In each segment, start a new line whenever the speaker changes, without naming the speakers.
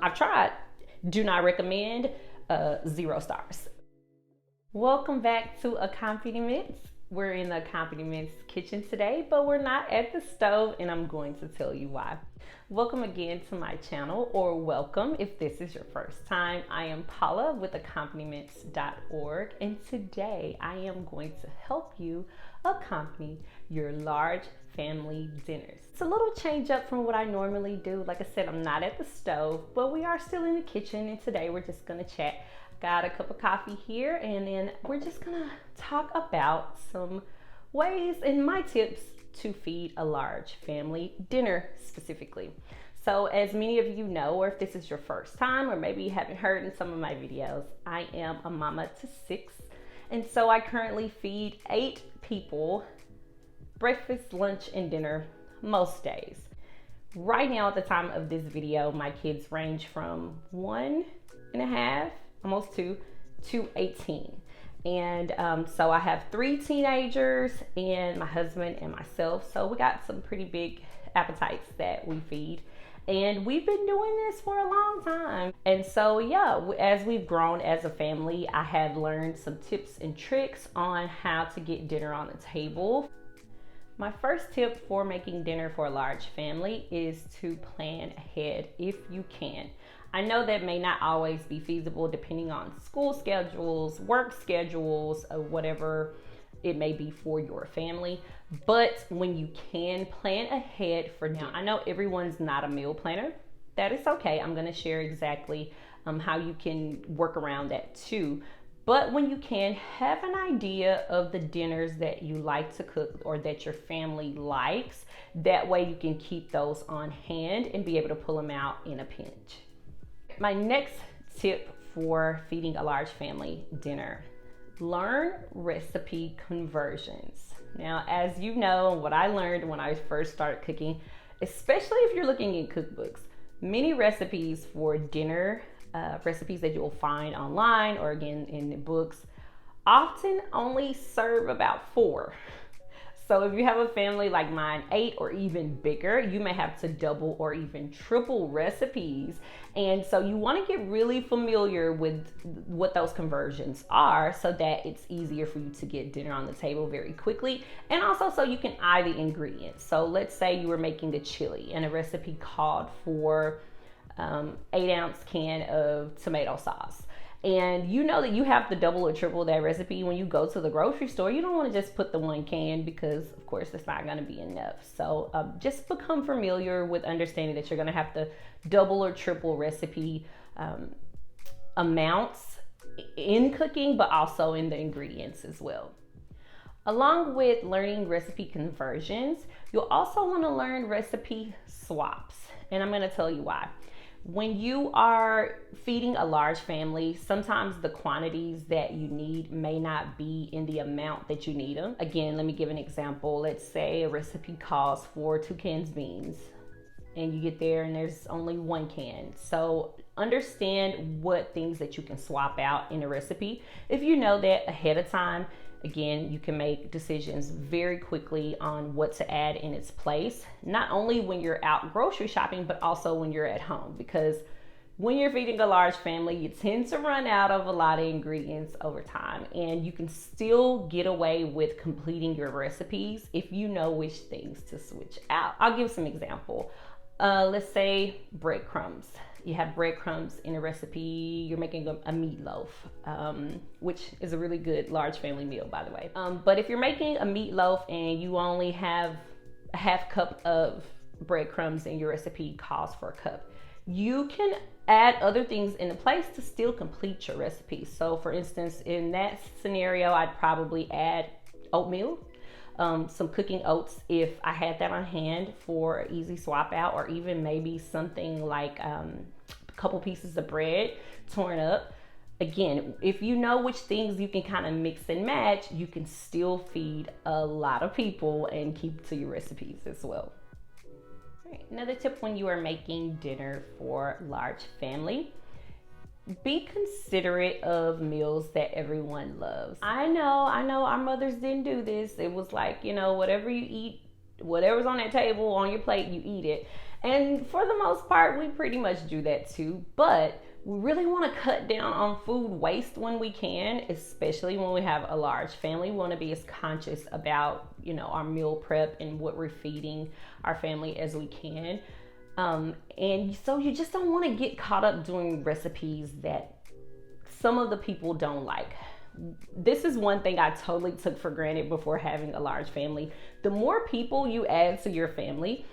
I've tried. Do not recommend. 0 stars. Welcome back to Accompaniments. We're in the Accompaniments kitchen today, but we're not at the stove, and I'm going to tell you why. Welcome again to my channel, or welcome if this is your first time. I am Paula with accompaniments.org, and today I am going to help you accompany your large family dinners. It's a little change up from what I normally do. Like I said, I'm not at the stove, but we are still in the kitchen, and today we're just gonna chat. Got a cup of coffee here, and then we're just gonna talk about some ways and my tips to feed a large family dinner specifically. So as many of you know, or if this is your first time, or maybe you haven't heard in some of my videos, I am a mama to 6. And so I currently feed 8 people breakfast, lunch, and dinner most days. Right now at the time of this video, my kids range from 1.5, almost 2, to 18. And so I have 3 teenagers and my husband and myself. So we got some pretty big appetites that we feed. And we've been doing this for a long time. And so yeah, as we've grown as a family, I have learned some tips and tricks on how to get dinner on the table. My first tip for making dinner for a large family is to plan ahead if you can. I know that may not always be feasible depending on school schedules, work schedules, or whatever it may be for your family. But when you can plan ahead for now, I know everyone's not a meal planner. That is okay. I'm gonna share exactly how you can work around that too. But when you can, have an idea of the dinners that you like to cook or that your family likes. That way you can keep those on hand and be able to pull them out in a pinch. My next tip for feeding a large family dinner: learn recipe conversions. Now, as you know, what I learned when I first started cooking, especially if you're looking in cookbooks, many recipes for dinner, recipes that you'll find online or again in the books, often only serve about 4. So if you have a family like mine, 8 or even bigger, you may have to double or even triple recipes. And so you want to get really familiar with what those conversions are so that it's easier for you to get dinner on the table very quickly. And also so you can eye the ingredients. So let's say you were making a chili and a recipe called for 8-ounce can of tomato sauce. And you know that you have to double or triple that recipe when you go to the grocery store. You don't want to just put the 1 can because, of course, it's not going to be enough. So just become familiar with understanding that you're going to have to double or triple recipe amounts in cooking, but also in the ingredients as well. Along with learning recipe conversions, you'll also want to learn recipe swaps. And I'm going to tell you why. When you are feeding a large family, sometimes the quantities that you need may not be in the amount that you need them. Again, let me give an example. Let's say a recipe calls for 2 cans beans and you get there and there's only 1 can. So understand what things that you can swap out in a recipe. If you know that ahead of time, again, you can make decisions very quickly on what to add in its place, not only when you're out grocery shopping, but also when you're at home. Because when you're feeding a large family, you tend to run out of a lot of ingredients over time, and you can still get away with completing your recipes if you know which things to switch out. I'll give some example. Let's say breadcrumbs. You have breadcrumbs in a recipe, you're making a meatloaf, which is a really good large family meal, by the way. But if you're making a meatloaf and you only have a ½ cup of breadcrumbs and your recipe calls for a cup, you can add other things in place to still complete your recipe. So for instance, in that scenario, I'd probably add oatmeal. Some cooking oats if I had that on hand for an easy swap out, or even maybe something like a couple pieces of bread torn up. Again, if you know which things you can kind of mix and match, you can still feed a lot of people and keep to your recipes as well. All right, another tip when you are making dinner for a large family: be considerate of meals that everyone loves. I know our mothers didn't do this. It was like, whatever you eat, whatever's on that table on your plate, you eat it. And for the most part, we pretty much do that too. But we really want to cut down on food waste when we can, especially when we have a large family. We want to be as conscious about, our meal prep and what we're feeding our family as we can. And so you just don't want to get caught up doing recipes that some of the people don't like. This is one thing I totally took for granted before having a large family. The more people you add to your family,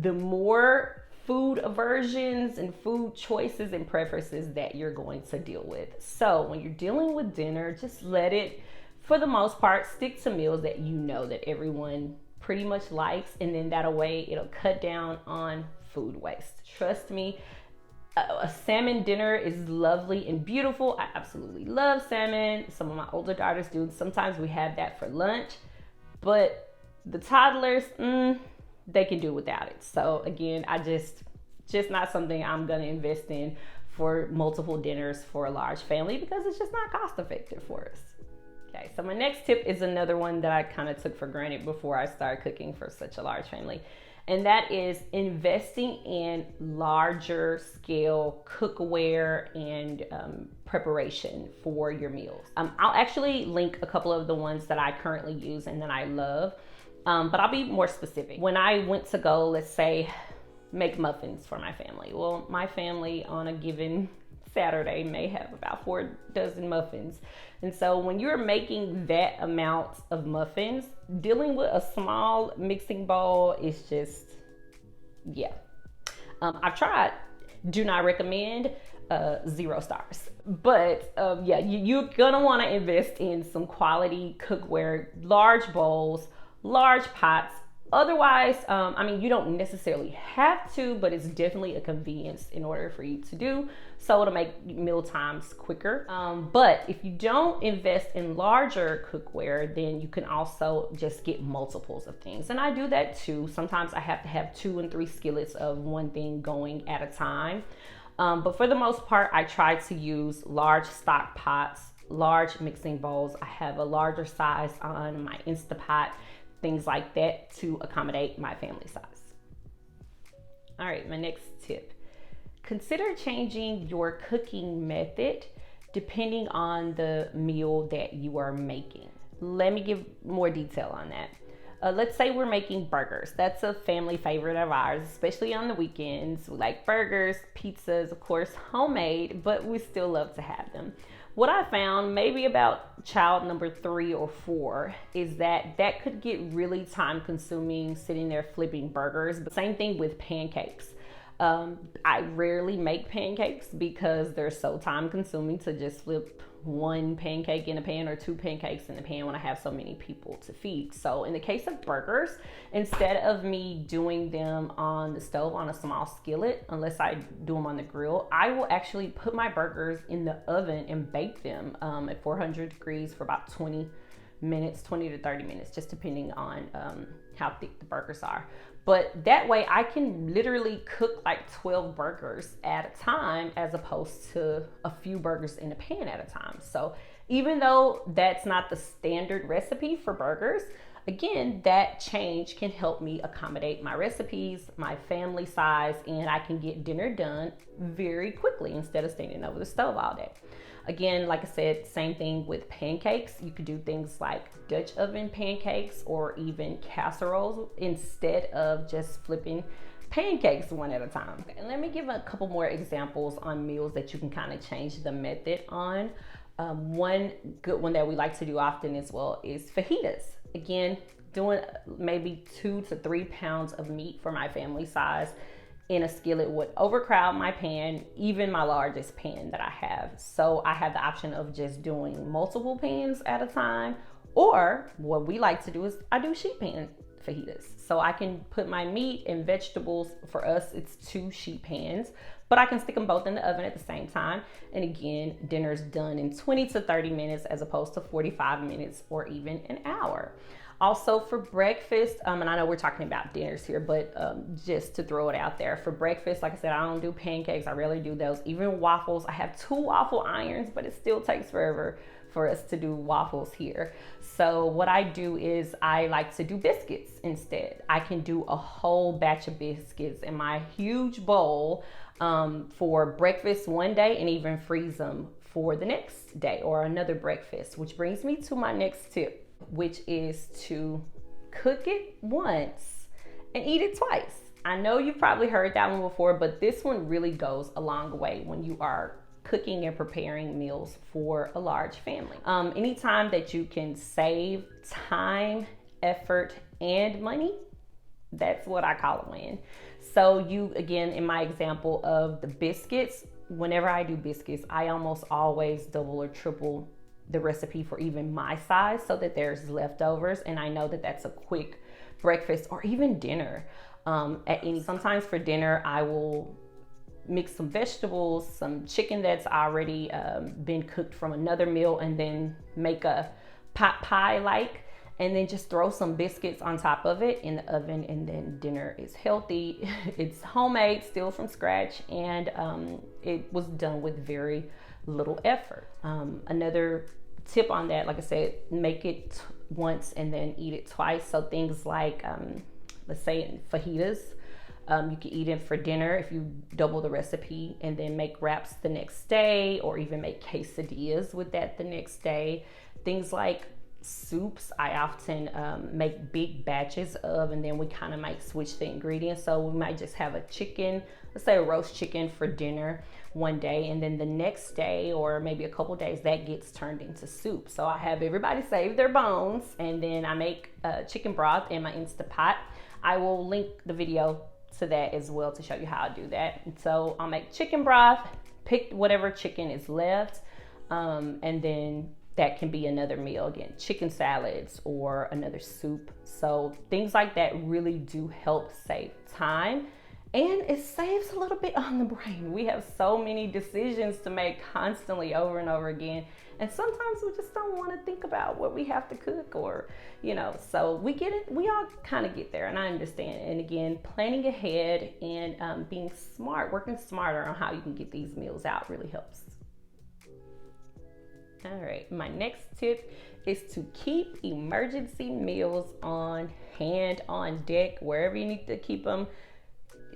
the more food aversions and food choices and preferences that you're going to deal with. So when you're dealing with dinner, just let it, for the most part, stick to meals that you know that everyone pretty much likes, and then that way it'll cut down on food waste. Trust me, a salmon dinner is lovely and beautiful. I absolutely love salmon. Some of my older daughters do. Sometimes we have that for lunch, but the toddlers, they can do without it. So again, I just not something I'm gonna invest in for multiple dinners for a large family, because it's just not cost effective for us. Okay, so my next tip is another one that I kind of took for granted before I started cooking for such a large family. And that is investing in larger scale cookware and preparation for your meals. I'll actually link a couple of the ones that I currently use and that I love, but I'll be more specific. When I went to go, let's say, make muffins for my family. Well, my family on a given Saturday may have about 4 dozen muffins. And so when you're making that amount of muffins, dealing with a small mixing bowl is just, yeah. I've tried, do not recommend, 0 stars. But yeah, you're gonna wanna invest in some quality cookware, large bowls, large pots. Otherwise, you don't necessarily have to, but it's definitely a convenience in order for you to do so to make meal times quicker. But if you don't invest in larger cookware, then you can also just get multiples of things. And I do that too. Sometimes I have to have 2 and 3 skillets of one thing going at a time. But for the most part, I try to use large stock pots, large mixing bowls. I have a larger size on my Instapot, things like that, to accommodate my family size. All right, my next tip. Consider changing your cooking method depending on the meal that you are making. Let me give more detail on that. Let's say we're making burgers. That's a family favorite of ours, especially on the weekends. We like burgers, pizzas, of course, homemade, but we still love to have them. What I found, maybe about child number 3 or 4, is that could get really time consuming sitting there flipping burgers. But same thing with pancakes. I rarely make pancakes because they're so time consuming to just flip 1 pancake in a pan or 2 pancakes in a pan when I have so many people to feed. So in the case of burgers, instead of me doing them on the stove on a small skillet, unless I do them on the grill, I will actually put my burgers in the oven and bake them at 400 degrees for about 20 to 30 minutes, just depending on how thick the burgers are. But that way I can literally cook like 12 burgers at a time, as opposed to a few burgers in a pan at a time. So even though that's not the standard recipe for burgers, again, that change can help me accommodate my recipes, my family size, and I can get dinner done very quickly instead of standing over the stove all day. Again, like I said, same thing with pancakes. You could do things like Dutch oven pancakes or even casseroles instead of just flipping pancakes one at a time. And let me give a couple more examples on meals that you can kind of change the method on. One good one that we like to do often as well is fajitas. Again, doing maybe 2 to 3 pounds of meat for my family size in a skillet would overcrowd my pan, even my largest pan that I have. So I have the option of just doing multiple pans at a time, or what we like to do is I do sheet pan fajitas. So I can put my meat and vegetables, for us it's 2 sheet pans, but I can stick them both in the oven at the same time. And again, dinner's done in 20 to 30 minutes as opposed to 45 minutes or even an hour. Also for breakfast, and I know we're talking about dinners here, but just to throw it out there, for breakfast, like I said, I don't do pancakes. I rarely do those. Even waffles, I have 2 waffle irons, but it still takes forever for us to do waffles here. So what I do is I like to do biscuits instead. I can do a whole batch of biscuits in my huge bowl for breakfast one day, and even freeze them for the next day or another breakfast, which brings me to my next tip, which is to cook it once and eat it twice. I know you've probably heard that one before, but this one really goes a long way when you are cooking and preparing meals for a large family. Anytime that you can save time, effort, and money, that's what I call a win. So you, again, in my example of the biscuits, whenever I do biscuits, I almost always double or triple the recipe for even my size so that there's leftovers, and I know that that's a quick breakfast or even dinner. Sometimes for dinner, I will mix some vegetables, some chicken that's already been cooked from another meal, and then make a pot pie and then just throw some biscuits on top of it in the oven, and then dinner is healthy. It's homemade, still from scratch, and it was done with very little effort. Another tip on that, like I said, make it once and then eat it twice. So things like, let's say fajitas, you can eat it for dinner if you double the recipe and then make wraps the next day, or even make quesadillas with that the next day. Things like soups, I often make big batches of, and then we kind of might switch the ingredients. So we might just have a chicken, let's say a roast chicken for dinner one day, and then the next day or maybe a couple days that gets turned into soup. So I have everybody save their bones, and then I make chicken broth in my Instant Pot. I will link the video to that as well to show you how I do that. And so I'll make chicken broth, pick whatever chicken is left, and then that can be another meal, again, chicken salads or another soup. So things like that really do help save time, and it saves a little bit on the brain. We have so many decisions to make constantly over and over again, and sometimes we just don't want to think about what we have to cook, or so we get it, we all kind of get there, and I understand. And again, planning ahead and being smart, working smarter on how you can get these meals out really helps. All right, my next tip is to keep emergency meals on hand, on deck, wherever you need to keep them,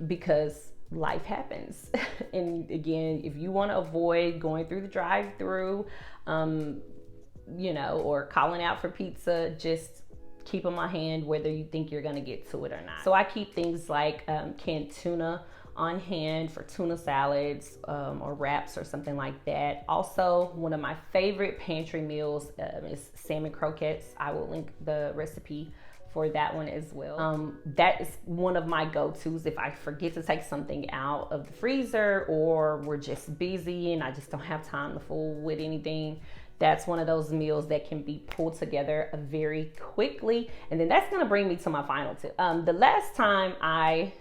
because life happens. And again, if you want to avoid going through the drive-through, or calling out for pizza, just keep them on hand, whether you think you're going to get to it or not. So I keep things like canned tuna on hand for tuna salads or wraps or something like that. Also, one of my favorite pantry meals is salmon croquettes. I will link the recipe for that one as well. That is one of my go-tos if I forget to take something out of the freezer, or we're just busy and I just don't have time to fool with anything. That's one of those meals that can be pulled together very quickly. And then that's gonna bring me to my final tip. The last time I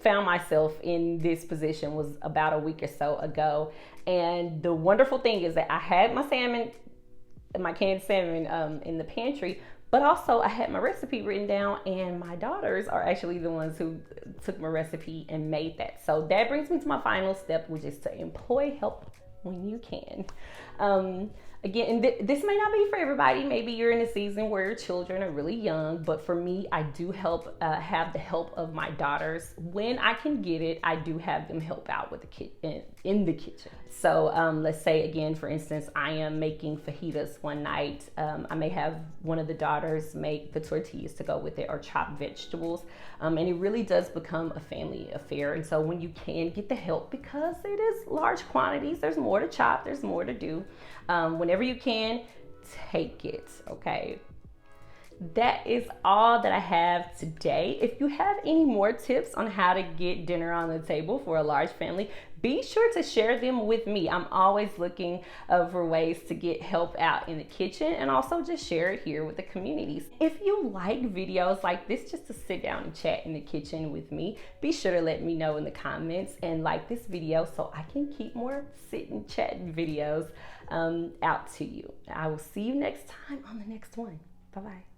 found myself in this position was about a week or so ago. And the wonderful thing is that I had my salmon, my canned salmon in the pantry, but also I had my recipe written down, and my daughters are actually the ones who took my recipe and made that. So that brings me to my final step, which is to employ help when you can. Again, this may not be for everybody. Maybe you're in a season where your children are really young, but for me, I do have the help of my daughters. When I can get it, I do have them help out with in the kitchen. So let's say, again, for instance, I am making fajitas one night. I may have one of the daughters make the tortillas to go with it, or chop vegetables. And it really does become a family affair. And so when you can get the help, because it is large quantities, there's more to chop, there's more to do. Whenever you can, take it, okay? That is all that I have today. If you have any more tips on how to get dinner on the table for a large family, be sure to share them with me. I'm always looking for ways to get help out in the kitchen, and also just share it here with the communities. If you like videos like this, just to sit down and chat in the kitchen with me, be sure to let me know in the comments and like this video so I can keep more sitting, chatting videos out to you. I will see you next time on the next one. Bye-bye.